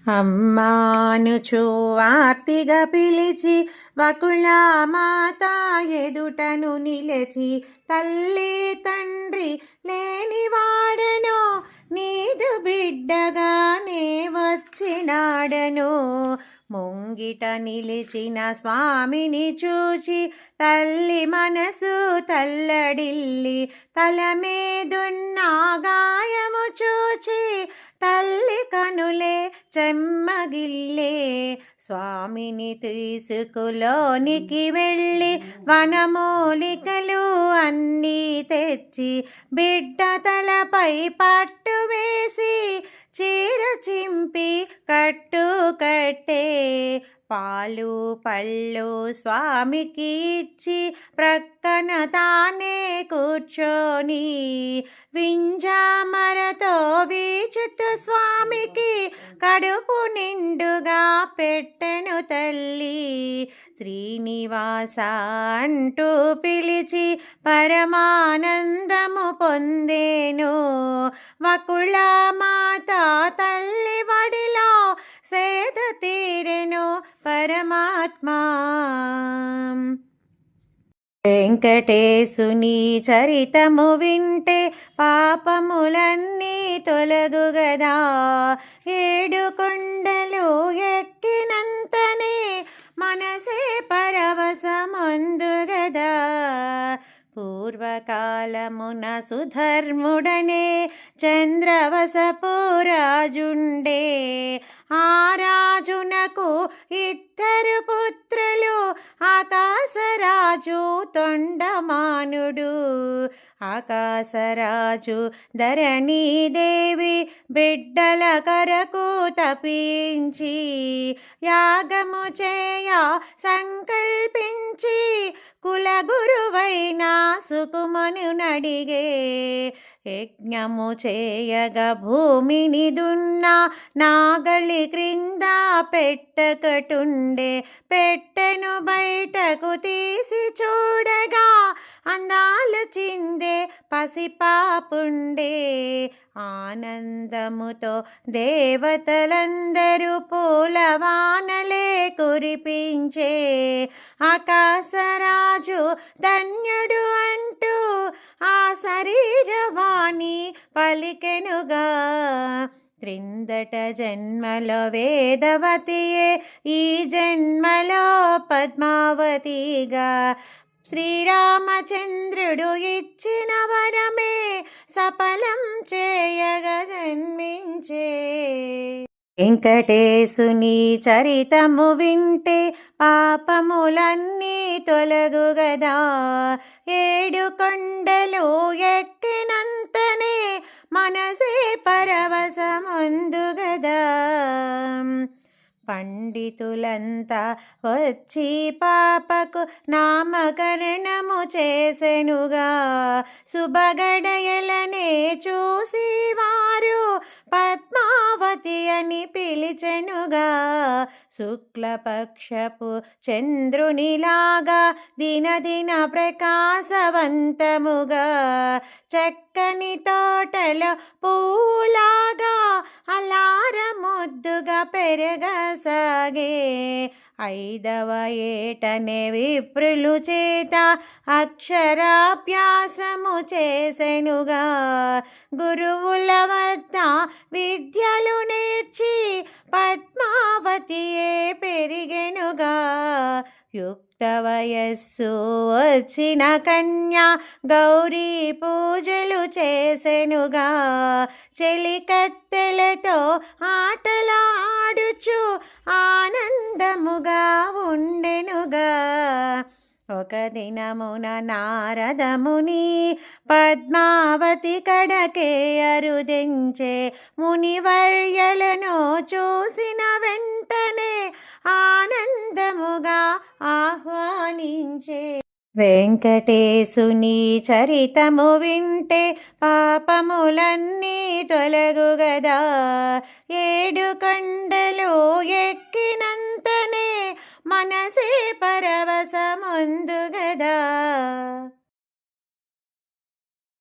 అమ్మానుచు ఆర్తిగా పిలిచి వకుళమాత ఎదుటను నిలిచి, తల్లి తండ్రి లేనివాడను నీదు బిడ్డగానే వచ్చినాడను. ముంగిట నిలిచిన స్వామిని చూచి తల్లి మనసు తల్లడిల్లి, తల మీదున్న గాయము చూచి తల్లి కనులే చెమ్మగిల్లే. స్వామిని తీసుకులోనికి వెళ్ళి వనమూలికలు అన్నీ తెచ్చి, బిడ్డ తలపై పట్టు వేసి చీర చింపి కట్టు కట్టే. పాలు పళ్ళు స్వామికి ఇచ్చి ప్రక్కన తానే కూర్చొని, వింజామరతో వీచుతూ స్వామికి కడుపు నిండుగా పెట్టెను తల్లి. శ్రీనివాస అంటూ పిలిచి పరమానందము పొందేను. వకుళమాత తల్లి వడిలో సేద తీరెను పరమాత్మ. వెంకటేశుని చరితము వింటే పాపములన్నీ తొలగుగదా. 7 కొండలు ఎక్కినంతనే మనసే పరవశమందుగదా. పూర్వకాలమున సుధర్ముడనే చంద్రవసపు రాజుండే. ఆ రాజునకు 2 పుత్రులు, ఆకాశరాజు తొండమానుడు. ఆకాశరాజు ధరణీదేవి బిడ్డల కరకు తపించి, యాగము చేయ సంకల్పించి కులగురువైన సుకుమను నడిగే. యజ్ఞము చేయగ భూమిని దున్న నాగలి క్రింద పెట్టకటుండే. పెట్టెను బయటకు తీసి చూడగా అందాలు చిందే పసిపాపుండే. ఆనందముతో దేవతలందరూ పూలవానలే కురిపించే. ఆకాశరాజు ధన్యుడు అంటూ ఆ శరీరవాణి పలికెనుగా. క్రిందట జన్మలో వేదవతియే, ఈ జన్మలో పద్మావతిగా. శ్రీరామచంద్రుడు ఇచ్చిన వరమే సఫలం చేయగా జన్మించే. వెంకటేశుని చరితము వింటే పాపములన్నీ తొలగుగదా. 7 కొండలు ఎక్కినంతనే మనసే పరవశమందుగదా. పండితులంతా వచ్చి పాపకు నామకరణము చేసెనుగా. శుభగడయలనే చూసి వారు పద్మావతి అని పిలిచెనుగా. శుక్లపక్షపు చంద్రునిలాగా దినదిన ప్రకాశవంతముగా, చక్కని తోటలో పూలాగా అలార ముద్దుగా పెరగసాగే. 5వ ఏటనే విప్రులు చేత అక్షరాభ్యాసము చేసెనుగా. గురువుల వద్ద విద్యలు నేర్చి పద్మావతియే పెరిగెనుగా. యుక్త వయస్సు వచ్చిన కన్య గౌరీ పూజలు చేసెనుగా. చెలికత్తెలతో ఆటలాడుచు ఆనందముగా ఉండెనుగా. ఒక దినమున నారదముని పద్మావతి కడకే అరుదించే. మునివర్యలను చూసిన వెంటనే ఆనందముగా ఆహ్వానించే. వెంకటేశుని చరితము వింటే పాపములన్నీ తొలగుగదా. 7 కొండలు ఎక్కినంతనే మనసే పరవశమందుగదా.